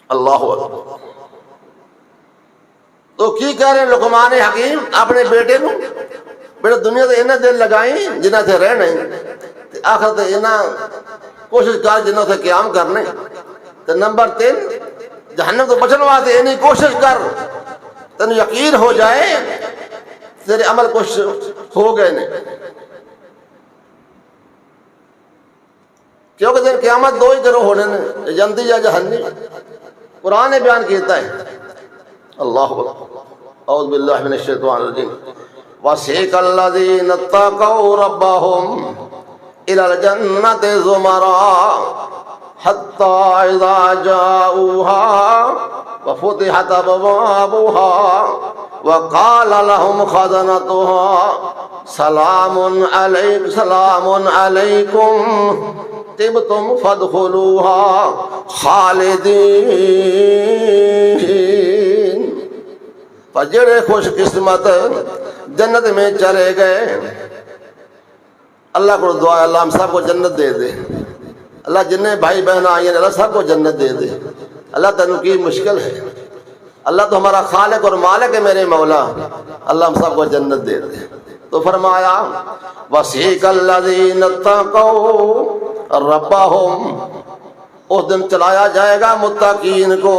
اللہ اکبر۔ تو کی کہہ رہے لقمان حکیم اپنے بیٹے کو، بیٹا دنیا تو انہیں دل لگائیں جنہ سے رہنے، آخر تو انہیں کوشش کر جنہ سے قیام کرنے، تو نمبر 3 جہنم تو بچن واسطے انہیں کوشش کر تین یقین ہو جائے تیرے عمل کچھ ہو گئے نہیں، کیونکہ دن قیامت 2 ہی گروہ ہونے نے، جنتی یا جہنمی۔ قرآن نے بیان کیتا ہے، اللہ اعوذ باللہ من الشیطان الرجیم، وَسِيقَ الَّذِينَ اتَّقَوْا رَبَّهُمْ إِلَى الْجَنَّةِ زُمَرًا حَتَّى إِذَا جَاءُوهَا وَفُتِحَتْ أَبْوَابُهَا وَقَالَ لَهُمْ خَزَنَتُهَا سَلَامٌ عَلَيْكُمْ طِبْتُمْ فَادْخُلُوهَا خَالِدِينَ۔ پر جڑے خوش قسمت جنت میں چلے گئے، اللہ کو دعا ہے اللہ ہم سب کو جنت دے دے، اللہ جنہیں بھائی بہن آئی ہیں اللہ سب کو جنت دے دے، اللہ تینوں کی مشکل ہے، اللہ تو ہمارا خالق اور مالک ہے میرے مولا، اللہ ہم سب کو جنت دے دے۔ تو فرمایا وَسِيقَ الَّذِينَ اتَّقَوْا رَبَّهُمْ، اس دن چلایا جائے گا متقین کو،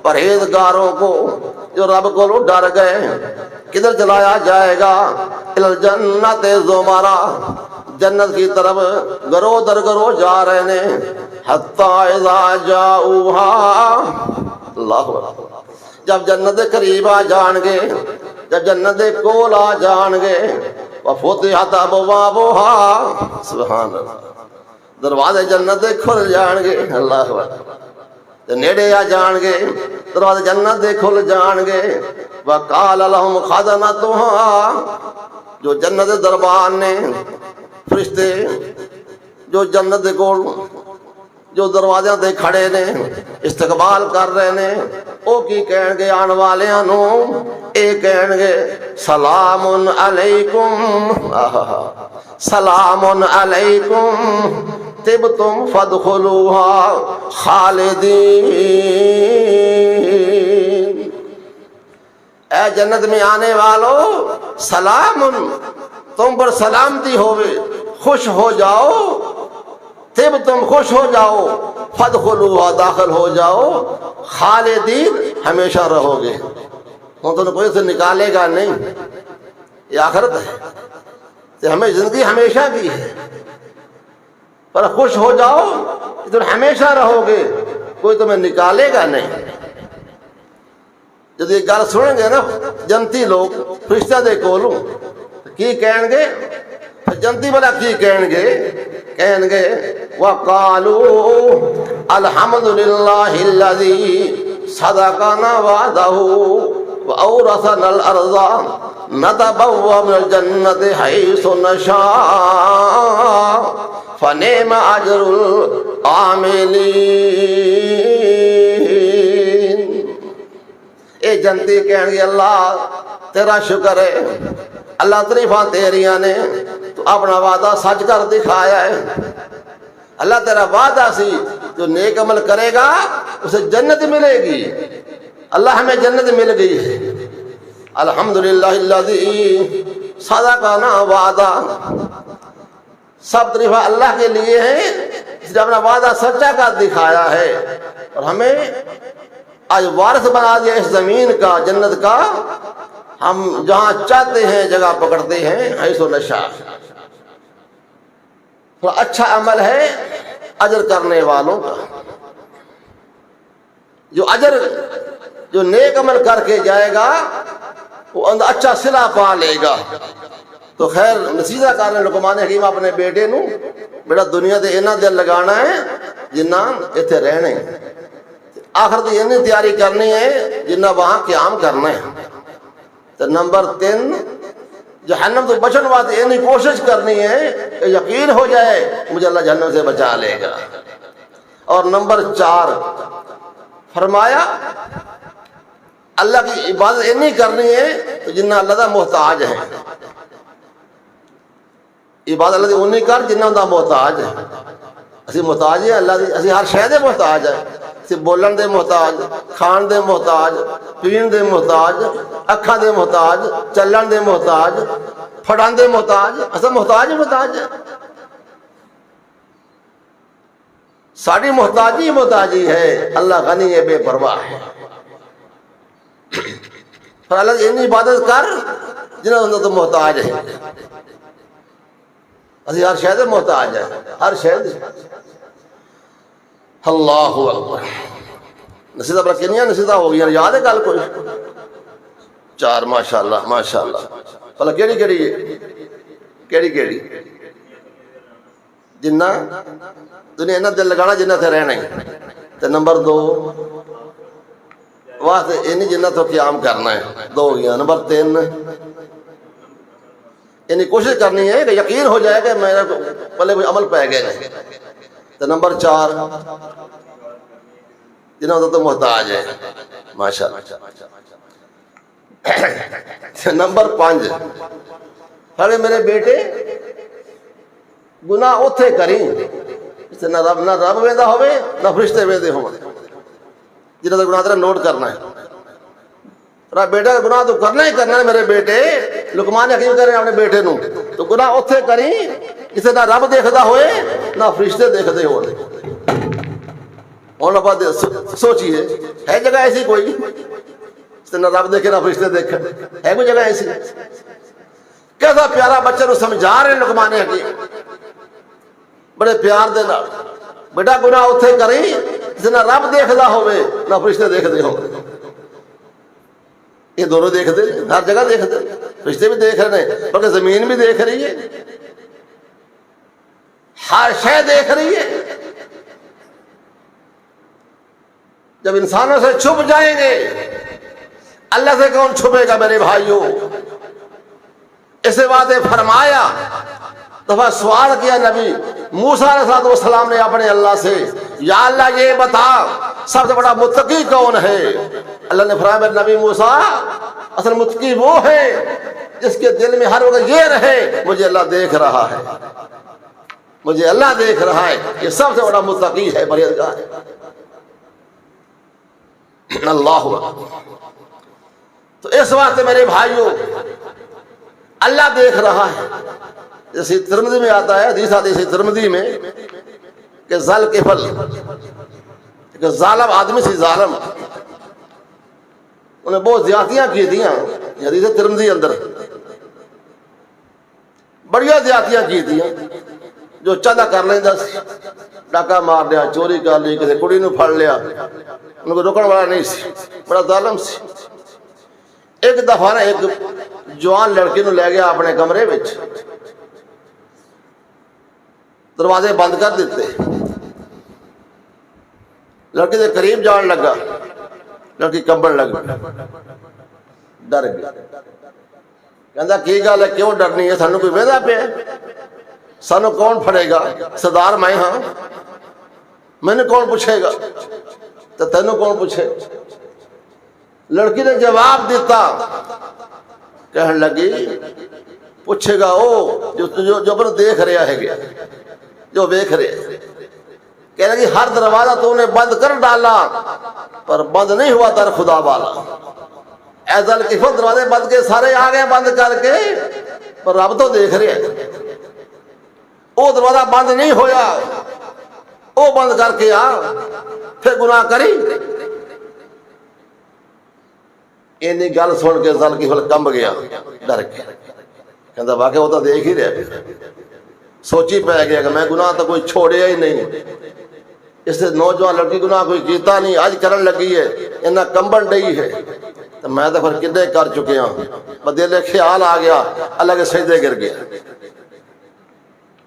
پرہیزگاروں کو جو رب کو ڈر گئے، کدھر چلایا جائے گا؟ الی الجنت زمرا، جنت کی طرف گروہ در گروہ جا رہے ہیں، حتی اذا جاؤہا، اللہ اکبر، جب جنت قریب آ جان گے، جب جنت کول آ جان گے، وفتحت ابوابها، سبحان اللہ، دروازے جنت کھل جان گے، اللہ اکبر، نیڑے آ جان گے، دروازے جنت دے کھل جان گے، وقال لهم خزنتها، جو جنت دربان نے فرشتے جو جنت دے کول جو دروازے تے کھڑے نے استقبال کر رہے نے، او کی کہن گے آن والیاں نو، اے کہن گے سلام علیکم، سلام علیکم طبتم فادخلوها خالدین، اے جنت میں آنے والو سلام، تم پر سلامتی ہوئے، خوش ہو جاؤ، طبتم خوش ہو جاؤ، فادخلوها داخل ہو جاؤ، خالدین ہمیشہ رہو گے، تو کوئی سے نکالے گا نہیں، یہ آخرت ہے، تو ہمیں زندگی ہمیشہ کی ہے، پر خوش ہو جاؤ تم ہمیشہ رہو گے، کوئی تمہیں نکالے گا نہیں۔ جب یہ گل سنیں گے نا جنتی لوگ فرشتہ دے کولوں کی کہیں گے، جنتی والا کی کہیں گے وَقَالُوا الْحَمْدُ لِلَّهِ الَّذِي صَدَقَنَا وَعْدَهُ وَأَوْرَثَنَا الْأَرْضَ نَتَبَوَّأُ مِنَ الْجَنَّةِ حَيْثُ نَشَاءُ فَنِعْمَ أَجْرُ الْعَامِلِينَ۔ اے جنتی کہیں گے اللہ تیرا شکر ہے، اللہ تعریفاں تیریاں نے، تو اپنا وعدہ سچ کر دکھایا ہے، اللہ تیرا وعدہ سی جو نیک عمل کرے گا اسے جنت ملے گی، اللہ ہمیں جنت مل گئی ہے، الحمدللہ الذی صدقنا وعدہ، سب طریفہ اللہ کے لیے ہیں جس نے اپنا وعدہ سچا کر دکھایا ہے، اور ہمیں آج وارث بنا دیا اس زمین کا، جنت کا، ہم جہاں چاہتے ہیں جگہ پکڑتے ہیں، حیث و نشاء۔ تو اچھا عمل ہے اجر کرنے والوں کا، جو نیک عمل کر کے جائے گا وہ اچھا صلہ پا لے گا۔ تو خیر نصیحت کر رہے لقمان حکیم اپنے بیٹے نو، بیٹا دنیا تے اینا دل لگانا ہے جنہ اتنے رہنے، آخرت یہ تیاری کرنی ہے جنہ وہاں قیام کرنا ہے۔ تو نمبر 3 جہنم تو بچن واسطے یہ کوشش کرنی ہے کہ یقین ہو جائے مجھے اللہ جہنم سے بچا لے گا۔ اور نمبر 4 فرمایا اللہ کی عبادت اتنی کرنی ہے تو جنہ اللہ دا محتاج ہے، عبادت اللہ دی اتنی کر جنہ دا محتاج ہے، اسی محتاج ہے اللہ دی، اسی ہر شے دے محتاج ہے، صرف بولن دے محتاج، کھان دے محتاج، پین دے محتاج، اکھاں دے محتاج، چلن دے محتاج، پھڑان دے محتاج، اصل محتاج ہے۔ ساری محتاجی ہے، اللہ غنی ہے، بے پرواہ ہے۔ پر اللہ اتنی عبادت کر جنہوں نے تو محتاج ہے، اسی ہر شے دے محتاج ہے، ہر شے دے۔ اللہ اکبر۔ نصیحتاں پر کنیاں نصیحتاں ہو گئی یاد ہے گل کوئی؟ 4 ماشاءاللہ ماشاءاللہ۔ بھلا کیڑی جنہ تُنے انہاں دل لگانا جنہ تے رہنا ہی، تے نمبر 2 واسطے انہی جنہ تو قیام کرنا ہے، 2 ہو گیا۔ نمبر 3 انہی کوشش کرنی ہے کہ یقین ہو جائے کہ میرے پلے کوئی عمل پہ گئے نہیں۔ تو نمبر 4 جنہوں تو محتاج ہے ماشاءاللہ۔ نمبر 5 ہر میرے بیٹے گناہ اتھے کریں نہ رب ویندا ہوئے نہ فرشتے ویندے ہوں، جنہوں نے گناہ تیرا نوٹ کرنا ہے۔ تیرا بیٹا گناہ تو کرنا ہی کرنا ہے میرے بیٹے، لقمان حکیم کہہ رہے ہیں اپنے بیٹے نو، تو گناہ اتھے کریں جسے نہ رب دیکھدا ہوئے نہ فرشتے دیکھدے ہوئے۔ اور بات سوچیے ہے جگہ ایسی کوئی نہ رب دیکھے نہ فرشتے دیکھے؟ ہے کوئی جگہ ایسی؟ کیسا پیارا بچے نو سمجھا رہے ہیں لقمان حکیم بڑے پیار دے نال، بیٹا گناہ اتھے کریں جسے نہ رب دیکھدا ہوئے نہ فرشتے دیکھدے ہو۔ یہ دونوں دیکھ دے، ہر جگہ دیکھ دے، فرشتے بھی دیکھ رہے ہیں بلکہ زمین بھی دیکھ رہی ہے، ہر شے دیکھ رہی ہے۔ جب انسانوں سے چھپ جائیں گے اللہ سے کون چھپے گا میرے بھائیوں؟ اسے بات فرمایا، دفعہ سوال کیا نبی موسیٰ علیہ السلام نے اپنے اللہ سے، یا اللہ یہ بتا سب سے بڑا متقی کون ہے؟ اللہ نے فرمایا میرے نبی موسیٰ اصل متقی وہ ہے جس کے دل میں ہر وقت یہ رہے مجھے اللہ دیکھ رہا ہے، مجھے اللہ دیکھ رہا ہے، یہ سب سے بڑا متقی ہے، پرہیزگار ہے۔ اللہ تو اس واسطے میرے بھائیوں اللہ دیکھ رہا ہے۔ جیسے ترمذی میں آتا ہے، حدیث آتی ہے ترمذی میں کہ ذل کفل، کہ ظالم آدمی سی ظالم، انہیں بہت زیادتیاں کی دیاں، حدیث ترمذی اندر بڑیا زیادتیاں کی دیاں، جو چاہتا کر لیندہ سی، ڈاکہ مار لیا، چوری کر لی، کسی کڑی نو پھڑ لیا، ان کو روکن والا نہیں سی، بڑا ظالم سی۔ ایک دفعہ ایک جوان لڑکی نو لے گیا اپنے کمرے وچ، دروازے بند کر دیتے، لڑکی دے قریب جان لگا، لڑکی کمبن لگ ڈر گیا، کہندا کی گل ہے کیوں ڈرنی ہے؟ سانو کوئی ویندا پیا، سانو کون پھڑے گا؟ سردار میں ہاں، میں کون پوچھے گا؟ تو تینوں کون پوچھے؟ لڑکی نے جواب دیتا، کہنے لگی پوچھے گا او جو پر دیکھ رہا ہے گیا، جو دیکھ رہے، کہنے لگی ہر دروازہ تو نے بند کر ڈالا پر بند نہیں ہوا در خدا والا۔ اے ذل کفل دروازے بند کے سارے آ گئے بند کر کے، پر رب تو دیکھ رہے ہیں، او دروازہ بند نہیں ہویا، او بند کر کے آ، پھر گناہ کری۔ اینی گل سن کے ذل کفل کمب گیا، ڈر کے، کہندا واقعی وہ تو دیکھ ہی رہے، سوچی پہ گیا کہ میں گناہ تو کوئی چھوڑیا ہی نہیں، اس سے نوجوان لڑکی گناہ کوئی کیتا نہیں، آج کرن لگی ہے، انہاں کمبن ڈئی ہے، تو میں تو پھر کدے کر چکے ہوں، بدلے خیال آ گیا، اللہ کے سجدے گر گیا،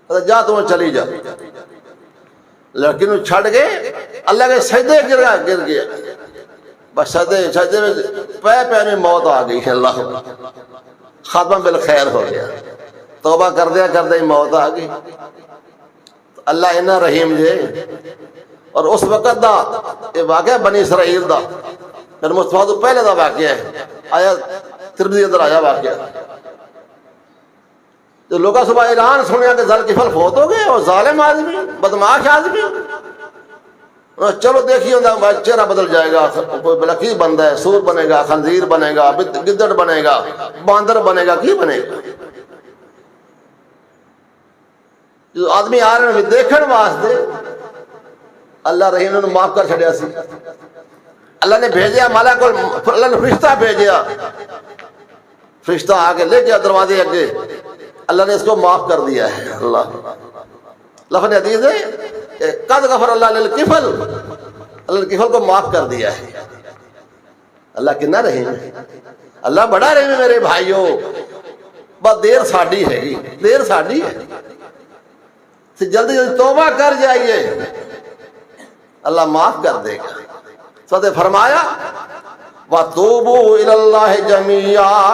جا تمہیں چلی جا، لڑکی نو چھڑ گئے، اللہ کے سجدے گر گیا، بس سجدے میں پے میں موت آ گئی، اللہ خاتمہ بالخیر ہو گیا، توبہ کردیا کردے ہی موت آ گئی۔ اللہ انہا رحیم جے، اور اس وقت دا یہ واقعہ بنی اسرائیل دا پھر مصطفیٰ تو پہلے دا واقعہ ہے، آیا ترمذی اندر آیا واقعہ، جو لوگا صبح اعلان سنیا کہ ذل کفل فوت ہو گئے، اور ظالم آدمی بدماش آدمی، چلو دیکھیے چہرہ بدل جائے گا، کوئی بلکی بندہ ہے، سور بنے گا، خنزیر بنے گا، گدڑ بنے گا، باندر بنے گا، کی بنے گا؟ جو آدمی آ رہے ہیں دیکھن واسطے، اللہ رحیم نے معاف کر چھڑیا سی۔ اللہ نے بھیجیا ملک، اللہ نے فرشتہ بھیجیا، فرشتہ آ کے لے گیا دروازے اگے، اللہ نے اس کو معاف کر دیا ہے۔ اللہ لفظ حدیث ہے قد غفر اللہ للکفل، اللہ نے کفل کو معاف کر دیا ہے۔ اللہ کتنا رحیم ہے، اللہ بڑا رحیم ہے میرے بھائیوں۔ بس دیر ساڈی ہے گی، دیر ساڈی ہے، جلدی جلدی توبہ کر جائیے، اللہ معاف کر دے گا۔ ساتھ فرمایا وَتُوبُوا إِلَى اللَّهِ جَمِيعًا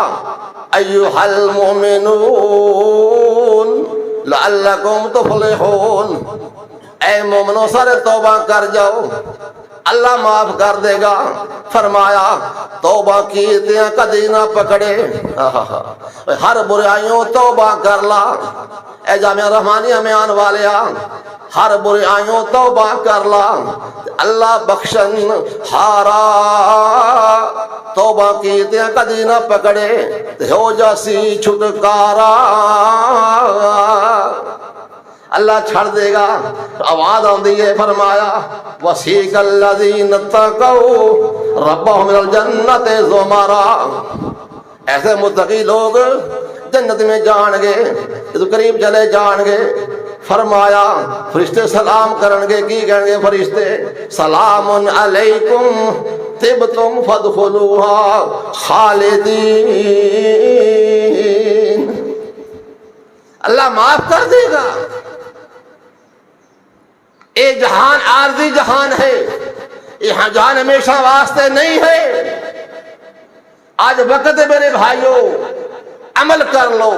أَيُّهَا الْمُؤْمِنُونَ لَعَلَّكُمْ تُفْلِحُونَ، اے مومنو سارے توبہ کر جاؤ، اللہ معاف کر دے گا۔ فرمایا توبہ کیتے کدی نہ پکڑے، ہر برائیوں توبہ کر لا۔ اے جامعہ رحمانیہ میں آن والیا، ہر برائیوں توبہ کر لا، اللہ بخشن ہارا۔ توبہ کیتے کدی نہ پکڑے، ہو جاسی چھٹکارا، اللہ چھڑ دے گا۔ آواز آندی ہے، فرمایا وَسِيقَ الَّذِينَ اتَّقَوْا رَبَّهُمْ إِلَى الْجَنَّةِ زُمَرًا، ایسے متقی لوگ جنت میں جان گے، تو قریب چلے جان گے۔ فرمایا فرشتے سلام کرن گے، کی کہیں گے فرشتے؟ سلام علیکم طبتم فادخلوها خالدین، اللہ معاف کر دے گا۔ یہ جہان عارضی جہان ہے، یہ جہان ہمیشہ واسطے نہیں ہے۔ آج وقت ہے میرے بھائیوں، عمل کر لو۔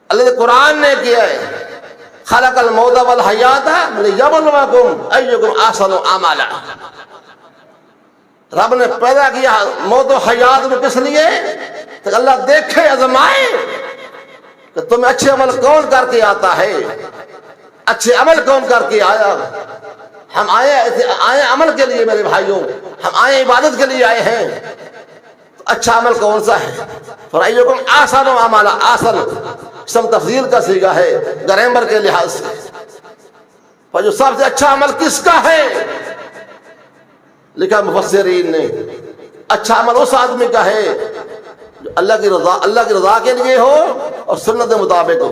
اللہ نے قرآن نے کیا ہے خلق الموت والحیات لیبلوکم ایکم احسن عملا، رب نے پیدا کیا موت و حیات میں کس لیے؟ تو اللہ دیکھے، آزمائے کہ تمہیں اچھے عمل کون کر کے آتا ہے، اچھے عمل کون کر کے آیا۔ ہم آئے عمل کے لیے میرے بھائیوں، ہم آئے عبادت کے لیے آئے ہیں، تو اچھا عمل کون سا ہے؟ فَرَأَيُّكُمْ أَحْسَنُ عَمَلًا، آسن اسم تفضیل کا صیغہ ہے گرامر کے لحاظ سے، پر جو سب سے اچھا عمل کس کا ہے؟ لکھا مفسرین نے اچھا عمل اس آدمی کا ہے جو اللہ کی رضا کے لیے ہو اور سنت مطابق ہو۔